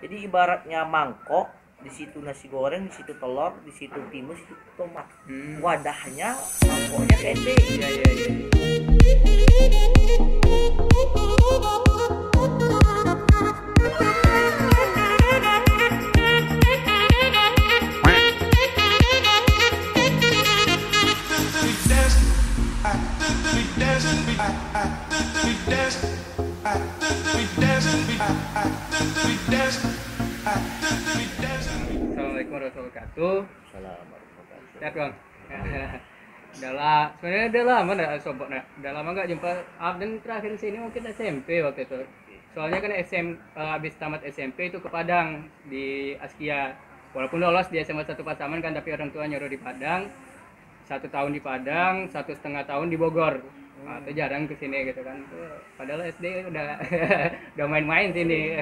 Jadi ibaratnya mangkok, di situ nasi goreng, di situ telur, di situ timus, di situ tomat. Wadahnya, mangkoknya kayak NPI. Iya, iya, iya. Assalamualaikum warahmatullahi wabarakatuh. Assalamualaikum warahmatullahi wabarakatuh. Sehat bang. Sebenarnya udah lama nggak sobat, udah lama nggak jumpa. Dan terakhir sini mungkin SMP waktu itu. Soalnya kan habis tamat SMP itu ke Padang di Askia. Walaupun lolos di SMA 1 Pasaman kan, tapi orang tua nyuruh di Padang. 1 tahun di Padang, 1,5 tahun di Bogor. Nah, itu jarang ke sini gitu kan. Padahal SD udah udah main-main sini.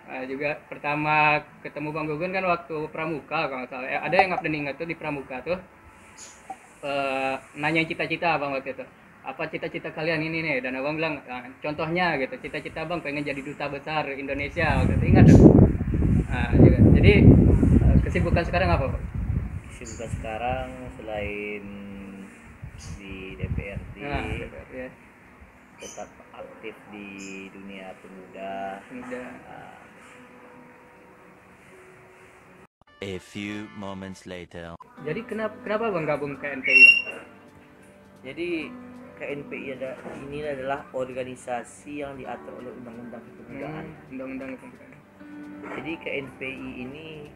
Nah, juga pertama ketemu Bang Gugun kan waktu Pramuka kalau nggak salah. Ada yang nggak pernah ingat tuh di Pramuka tuh, nanya cita-cita Bang waktu itu. Apa cita-cita kalian ini nih? Dan Abang bilang, nah, contohnya gitu, cita-cita Bang pengen jadi duta besar Indonesia waktu itu, ingat tuh? Nah, juga. Jadi kesibukan sekarang apa Bang? Kesibukan sekarang selain di DPRD, Nah, ya. tetap aktif di dunia pemuda. Udah. A few moments later. Jadi kenapa Bang gabung ke NPI Bang? Jadi KNPI ini adalah organisasi yang diatur oleh Undang-Undang Kepemudaan. Undang-undang kepemudaan. Jadi KNPI ini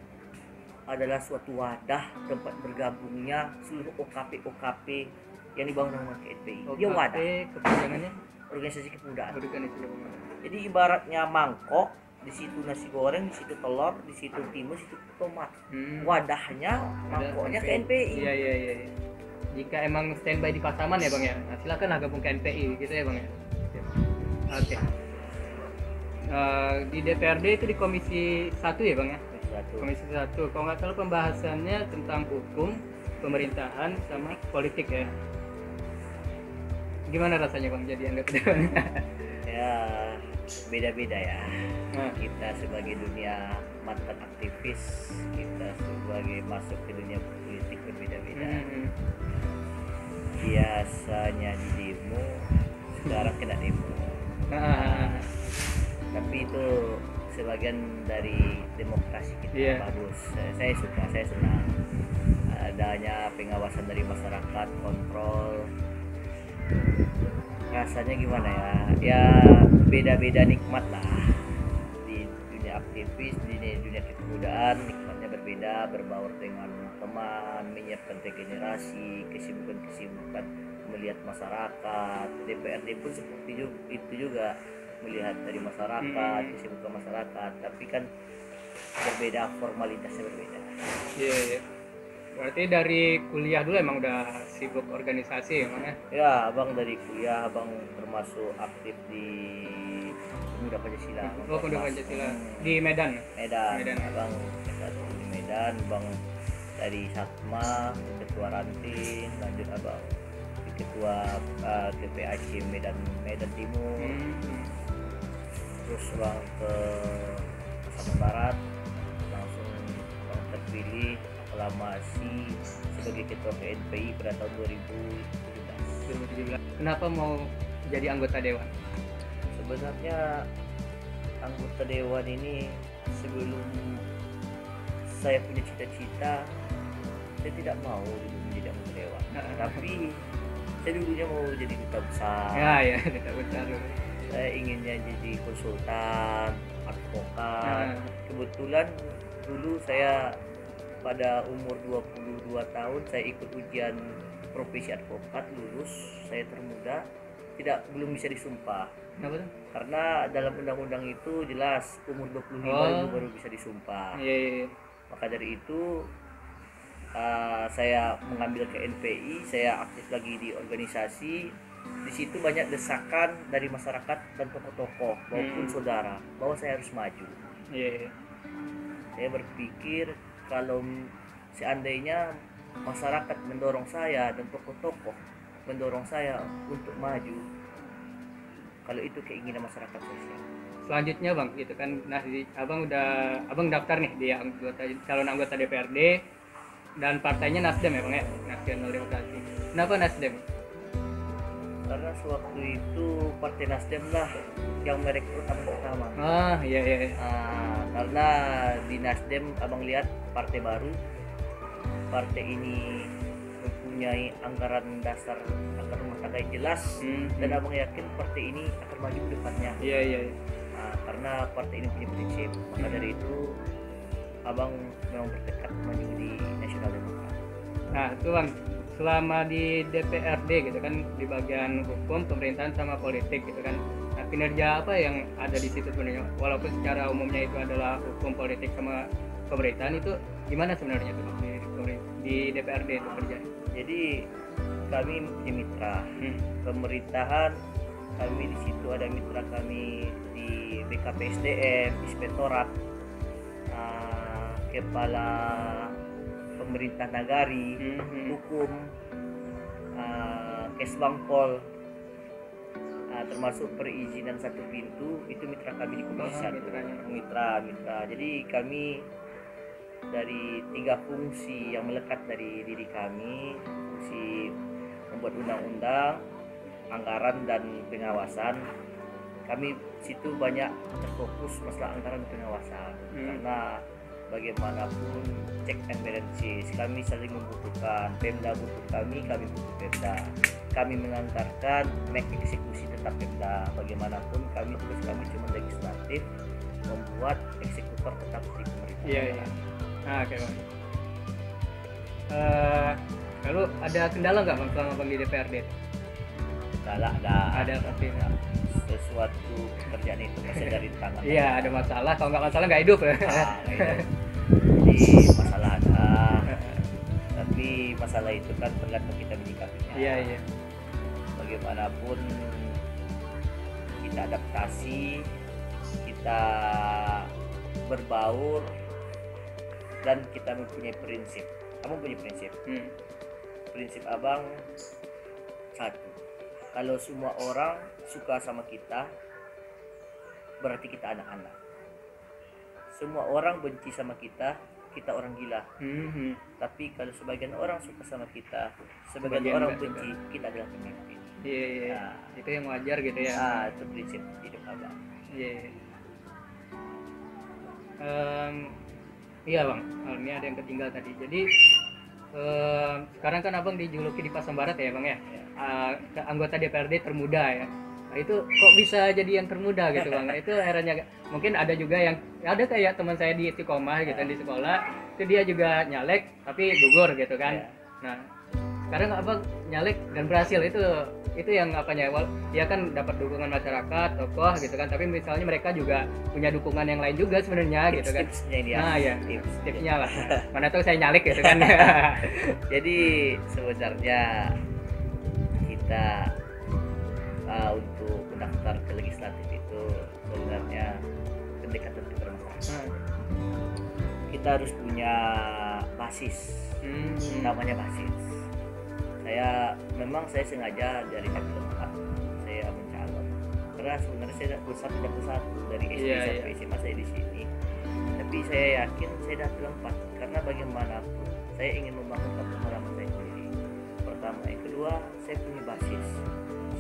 adalah suatu wadah tempat bergabungnya seluruh OKP yang dibangun oleh KNPI. Dia wadah, kepanjangannya organisasi kepemudaan. organisasi kepemudaan. Jadi ibaratnya mangkok, di situ nasi goreng, di situ telur, di situ timus, di situ tomat. Wadahnya, mangkoknya KNPI. Iya, iya, iya. Jika emang standby di Pasaman ya Bang ya, nah, silakan lah gabung ke NPI gitu ya Bang ya. Oke. Di DPRD itu di Komisi 1 ya Bang ya? Komisi 1. Kalau nggak salah pembahasannya tentang hukum, pemerintahan, sama politik ya. Gimana rasanya Bang jadi anggota dewan? Ya, beda-beda ya. Nah. Kita sebagai dunia mantan aktivis, kita sebagai masuk ke dunia politik berbeda-beda. Biasanya di demo, sekarang kena demo. Tapi itu sebagian dari demokrasi kita. Bagus. Saya suka, saya senang adanya pengawasan dari masyarakat, kontrol. Rasanya gimana ya? Ya beda-beda nikmat lah. Di dunia aktivis, di dunia kepemudaan nikmatnya berbeda, berbaur dengan teman, menyiapkan regenerasi, kesibukan melihat masyarakat. DPRD pun seperti itu juga, melihat dari masyarakat, kesibukan masyarakat, tapi kan berbeda, formalitasnya berbeda. Iya, iya. Berarti dari kuliah dulu emang udah sibuk organisasi emang ya? Ya, abang dari kuliah, abang termasuk aktif di Pemuda Pancasila. Oh, Pemuda Pancasila di Medan. Medan. Abang di Medan, abang dari Satma, ketua ranting, lanjut abang di ketua KPAC Medan Timur. Terus abang ke Pasaman Barat, langsung abang terpilih aklamasi sebagai ketua KNPI pada tahun 2017. Kenapa mau jadi anggota dewan? Sebenarnya anggota dewan ini, sebelum saya punya cita-cita, saya tidak mau menjadi anggota dewan. Tapi saya dulunya mau jadi duta besar. Ya, duta besar. Saya inginnya jadi konsultan, advokat. Kebetulan dulu saya pada umur 22 tahun saya ikut ujian profesi advokat, lulus. Saya termuda, belum bisa disumpah. Kenapa tuh? Karena dalam undang-undang itu jelas umur 25 baru bisa disumpah. Iya. Maka dari itu saya mengambil ke NPI, saya aktif lagi di organisasi. Di situ banyak desakan dari masyarakat dan tokoh-tokoh maupun saudara bahwa saya harus maju. Iya. Saya berpikir kalau seandainya masyarakat mendorong saya dan tokoh-tokoh mendorong saya untuk maju, kalau itu keinginan masyarakat sosial, selanjutnya bang, gitu kan. Nah, abang daftar nih di calon anggota DPRD dan partainya Nasdem ya bang ya, Nasional Demokrasi. Kenapa Nasdem? Karena sewaktu itu Partai Nasdem lah yang merekrut abang pertama. Iya. Karena di Nasdem abang lihat partai baru, partai ini mempunyai anggaran dasar anggaran rumah tangga yang jelas, dan abang yakin partai ini akan maju ke depannya. Iya. Karena partai ini punya prinsip, maka dari itu abang memang bertekad maju di Nasional Demokrat. Nah itu bang, selama di DPRD gitu kan, di bagian hukum, pemerintahan sama politik gitu kan, nah kinerja apa yang ada di situ sebenarnya, walaupun secara umumnya itu adalah hukum, politik sama pemerintahan, itu gimana sebenarnya tuh di DPRD itu kerja? Jadi kami punya mitra pemerintahan, kami di situ ada mitra kami di BKPSDM, Inspektorat, Kepala Pemerintah Nagari, Hukum, Kesbangpol, termasuk perizinan satu pintu, itu mitra kami di Komisi 1. Mitra. Jadi kami dari 3 fungsi yang melekat dari diri kami, fungsi membuat undang-undang, anggaran dan pengawasan. Kami situ banyak terfokus masalah anggaran dan pengawasan, karena bagaimanapun check and balances kami saling membutuhkan. Pemda butuh kami butuh Pemda. Kami menganggarkan, make eksekusi tetap Pemda. Bagaimanapun tugas kami cuma legislatif, membuat eksekutor tetap di pemerintah. Iya. Nah, oke bang. Lalu ada kendala nggak bang selama bang di DPRD? Kendala Ada pasti. Sesuatu pekerjaan itu masih dari tangan. Iya, ada masalah. Kalau nggak masalah nggak hidup. Jadi masalah ada, tapi masalah itu kan tergantung kita menyikapinya. Iya. Bagaimanapun kita adaptasi, kita berbaur, dan kita mempunyai prinsip. Abang punya prinsip. Prinsip abang satu. Kalau semua orang suka sama kita, berarti kita anak-anak. Semua orang benci sama kita orang gila. Tapi kalau sebagian orang suka sama kita, sebagian orang benci, kita adalah pemimpin. Iya. Nah, Itu yang wajar gitu ya. Itu prinsip hidup abang. Iya. Iya bang, ini ada yang ketinggal tadi. Jadi sekarang kan abang dijuluki di Pasang Barat ya bang ya, anggota DPRD termuda ya. Nah, itu kok bisa jadi yang termuda gitu bang? Itu herannya. Mungkin ada juga yang ada kayak teman saya di Istiqomah gitu di sekolah, itu dia juga nyalek tapi gugur gitu kan. Nah sekarang abang nyalek dan berhasil, itu yang apanya, dia kan dapat dukungan masyarakat, tokoh gitu kan, tapi misalnya mereka juga punya dukungan yang lain juga sebenarnya gitu kan. Nah ya, tipsnya lah. Mana tahu saya nyalek gitu kan. Jadi sebenarnya kita untuk mendaftar ke legislatif itu sebenarnya pendekatan ke masyarakat. Kita harus punya basis, namanya basis. Saya sengaja dari F4 saya mencalon, karena sebenarnya saya bersatu dari SD sampai SMA saya di sini. Tapi saya yakin saya dapat lompat, karena bagaimanapun saya ingin membangun pengalaman saya sendiri. Pertama, yang kedua, saya punya basis.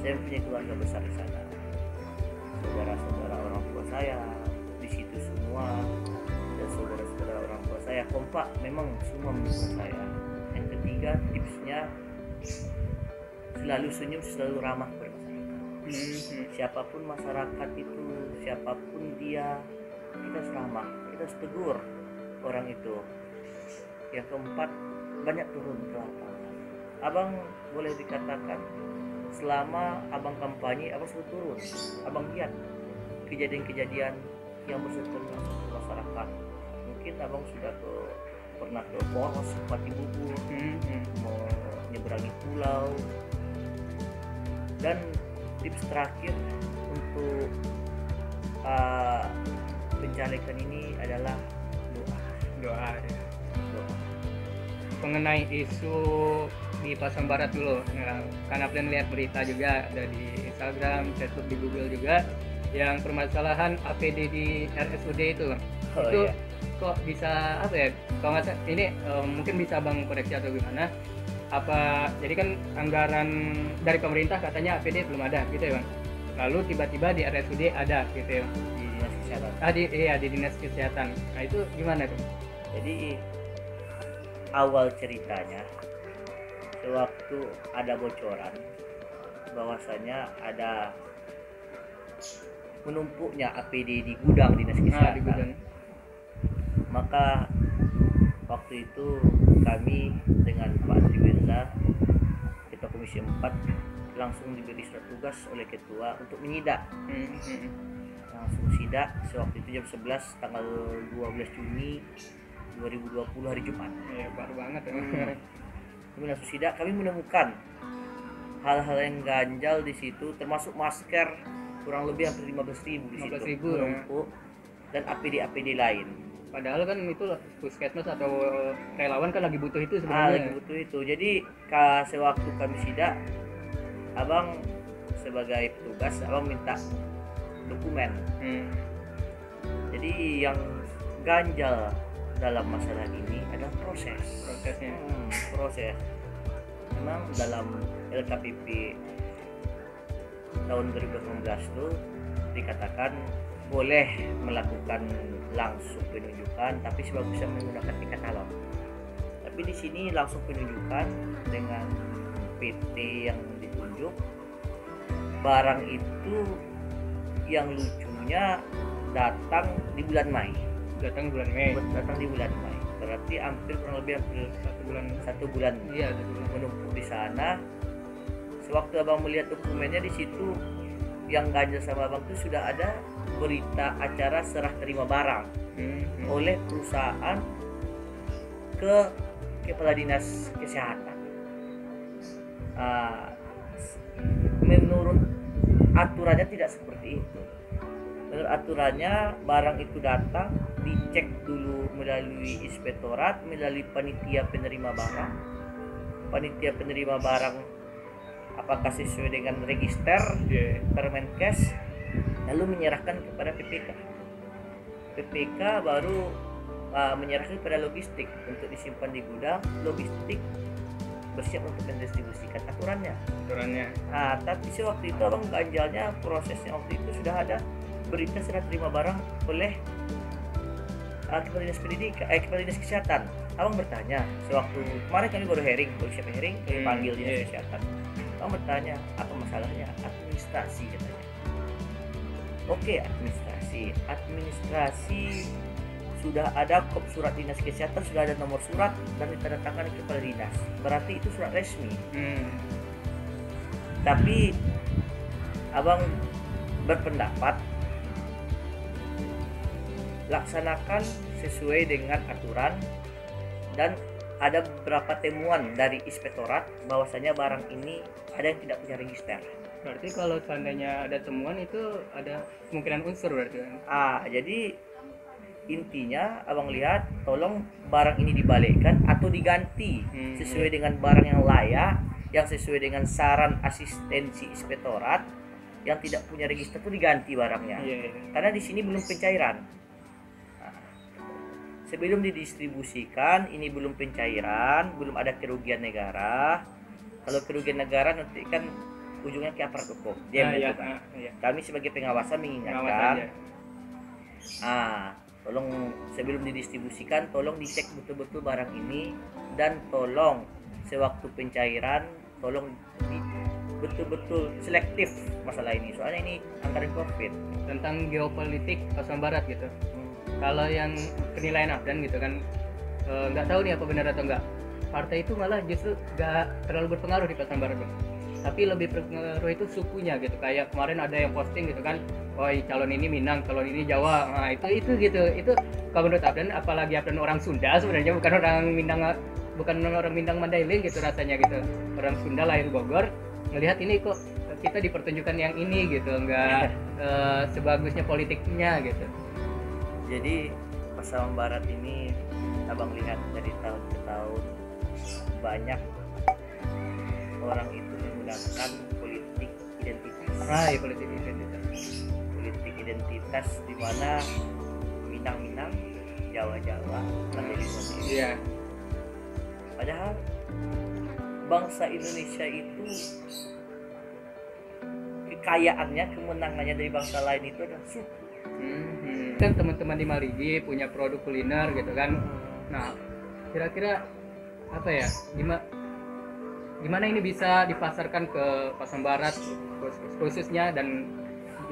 Saya punya keluarga besar di sana, saudara-saudara orang tua saya di situ semua, dan saudara-saudara orang tua saya kompak, memang semua mendukung saya. Yang ketiga, tipsnya selalu senyum, selalu ramah kepada masyarakat. Siapapun masyarakat itu, siapapun dia, kita harus ramah, kita harus tegur orang itu. Yang keempat, banyak turun ke lapangan. Abang boleh dikatakan selama abang kampanye, abang selalu turun. Abang lihat kejadian-kejadian yang bersentuhan masyarakat. Mungkin abang sudah pernah ke Poros, Pati Bubur, mau menyeberangi pulau. Dan tips terakhir untuk pencalekan ini adalah doa. Mengenai isu di Pasang Barat dulu, karena kalian lihat berita juga ada di Instagram, Facebook, di Google juga, yang permasalahan APD di RSUD itu Bang. Oh, Itu iya. kok bisa apa ya, kalau nggak ini mungkin bisa Bang koreksi atau gimana, apa jadi kan anggaran dari pemerintah katanya APD belum ada gitu ya Bang, lalu tiba-tiba di RSUD ada gitu ya Bang. Di dinas kesehatan. Di dinas kesehatan. Nah itu gimana tuh? Jadi awal ceritanya sewaktu ada bocoran bahwasanya ada menumpuknya APD di gudang dinas Nah di kesehatan, gudang. maka waktu itu kami dengan Pak Triwirza, Ketua Komisi 4, langsung diberi surat tugas oleh Ketua untuk menyidak. Langsung sidak sewaktu itu jam 11 tanggal 12 Juni 2020 hari Jumat. Ya baru banget ya. Kami langsung sidak, kami menemukan hal-hal yang ganjal di situ, termasuk masker kurang lebih hampir 15.000 di situ 15.000 ya. menumpuk, dan APD lain. Padahal kan itu puskesmas atau relawan kan lagi butuh itu Lagi sebenarnya. butuh itu. Jadi sewaktu kami sidak, abang sebagai petugas, abang minta dokumen. Jadi yang ganjal dalam masalah ini adalah Prosesnya. proses. Memang dalam LKPP tahun 2018 itu dikatakan boleh melakukan langsung penunjukan, tapi sebagusnya menggunakan e-katalog. Tapi di sini langsung penunjukan dengan PT yang ditunjuk. Barang itu yang lucunya datang di bulan Mei. Datang bulan Mei. Datang di bulan Mei. Berarti kurang lebih hampir 1 bulan Iya, 1 bulan. menumpuk di sana. Sewaktu abang melihat dokumennya di situ, yang ganjil sama abang itu sudah ada berita acara serah terima barang oleh perusahaan ke kepala dinas kesehatan. Menurut aturannya tidak seperti itu. Menurut aturannya barang itu datang dicek dulu melalui inspektorat, melalui panitia penerima barang. Panitia penerima barang apakah sesuai dengan register Permenkes, lalu menyerahkan kepada PPK. PPK baru menyerahkan kepada logistik untuk disimpan di gudang. Logistik bersiap untuk mendistribusikan aturannya. Tapi sewaktu itu abang ganjalnya prosesnya waktu itu sudah ada berita serah terima barang oleh kepala dinas pendidikan, kepala dinas kesehatan. Abang bertanya sewaktu kemarin kami baru siap hearing, kami panggil dinas kesehatan. Abang bertanya apa masalahnya, administrasi katanya. Oke, administrasi sudah ada kop surat dinas kesehatan, sudah ada nomor surat dan ditandatangani kepala dinas, berarti itu surat resmi. Tapi abang berpendapat laksanakan sesuai dengan aturan, dan ada beberapa temuan dari inspektorat bahwasanya barang ini ada yang tidak punya register. Berarti kalau seandainya ada temuan itu ada kemungkinan unsur berarti kan? Jadi intinya abang lihat, tolong barang ini dibalikkan atau diganti sesuai dengan barang yang layak, yang sesuai dengan saran asistensi inspektorat, yang tidak punya register itu diganti barangnya. Karena di sini belum pencairan. Sebelum didistribusikan ini belum pencairan, belum ada kerugian negara. Kalau kerugian negara nanti kan ujungnya ke aparat hukum. Kami sebagai pengawasan mengingatkan, tolong sebelum didistribusikan tolong dicek betul-betul barang ini, dan tolong sewaktu pencairan tolong betul-betul selektif masalah ini, soalnya ini anggaran COVID. Tentang geopolitik Pasaman Barat gitu. Kalau yang penilaian Afdan gitu kan, nggak tahu nih apa benar atau enggak, partai itu malah justru nggak terlalu berpengaruh di Pasaman Barat Bang. Tapi lebih berpengaruh itu sukunya gitu. Kayak kemarin ada yang posting gitu kan, calon ini Minang, calon ini Jawa. Nah itu gitu. Itu kalau menurut Afdan, apalagi Afdan orang Sunda sebenarnya, bukan orang Minang Mandailing gitu rasanya gitu. Orang Sunda lahir Bogor, ngelihat ini kok kita dipertunjukkan yang ini gitu, nggak sebagusnya politiknya gitu. Jadi Pasaman Barat ini abang lihat dari tahun ke tahun banyak orang itu menggunakan politik identitas. Politik identitas. Politik identitas di mana Minang-Minang, Jawa-Jawa, Mandailing Mandailing. Iya. Padahal bangsa Indonesia itu kekayaannya, kemenangannya dari bangsa lain itu adalah suku. Kan teman-teman di Maligi punya produk kuliner gitu kan. Nah, kira-kira apa ya? Gimana ini bisa dipasarkan ke pasar barat khususnya dan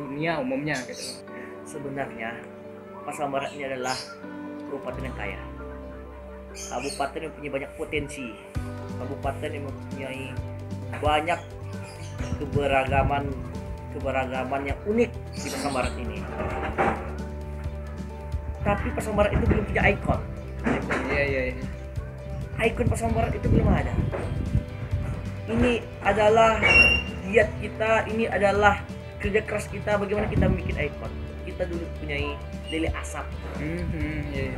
dunia umumnya gitu. Sebenarnya Pasar Barat ini adalah kabupaten yang kaya. Kabupaten yang punya banyak potensi. Kabupaten yang mempunyai banyak keberagaman yang unik di Pasar Barat ini. Tapi Pasar Barat itu belum punya ikon. Iya. Ikon Pasar Barat itu belum ada. Ini adalah giat kita, ini adalah kerja keras kita bagaimana kita bikin ikon. Kita dulu punyai lele asap. Iya.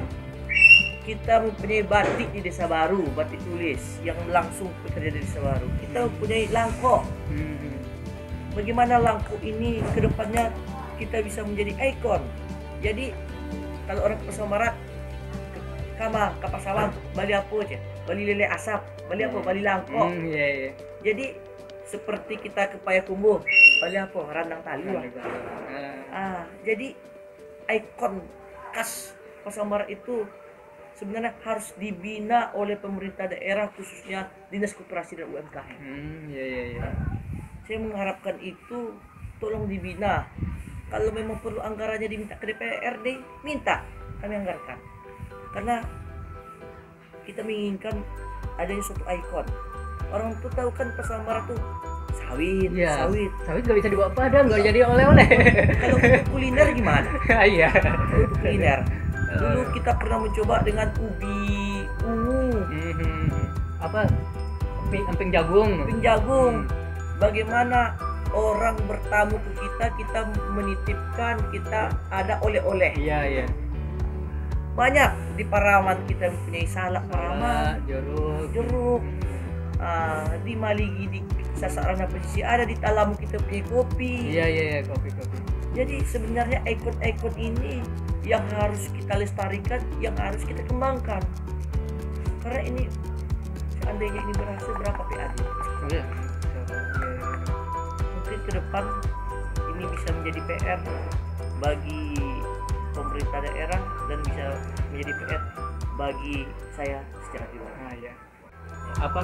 Kita mempunyai batik di Desa Baru, batik tulis yang langsung bekerja di Desa Baru. Kita mempunyai langko. Bagaimana langko ini ke depannya kita bisa menjadi ikon. Jadi kalau orang ke Pasar Barat, ke Pasawan, bali apa aja? Bali lele asap, bali apa? Bali langko. Iya. Jadi seperti kita ke Payakumbuh, bali apa? Randang tali lah. Jadi ikon khas Pasar Barat itu sebenarnya harus dibina oleh pemerintah daerah, khususnya Dinas Koperasi dan UMKM. Iya. Saya mengharapkan itu tolong dibina. Kalau memang perlu anggarannya diminta ke DPRD, minta kami anggarkan. Karena kita menginginkan adanya suatu ikon. Orang tuh tahu kan Pasar Barat tuh sawit. Sawit nggak bisa dibawa Padang, nggak jadi oleh-oleh. Kalau untuk kuliner gimana? Iya. Untuk kuliner. Dulu kita pernah mencoba dengan ubi ungu, Apa? Emping jagung. emping jagung. Bagaimana orang bertamu ke kita menitipkan, kita ada oleh-oleh. Iya. Banyak di Paraman kita mempunyai salak Paraman, jeruk. Di Maligi di Sasarana Pesisir ada, di Talamu kita punya kopi. Iya, kopi. Jadi sebenarnya ikon-ikon ini yang harus kita lestarikan, yang harus kita kembangkan. Karena ini seandainya ini berhasil, berapa PAD? Iya. Mungkin ke depan ini bisa menjadi PR bagi pemerintah daerah dan bisa menjadi PR bagi saya secara pribadi. Iya. Apa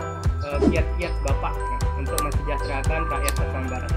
kiat-kiat Bapak untuk mensejahterakan rakyat Pasar Barat?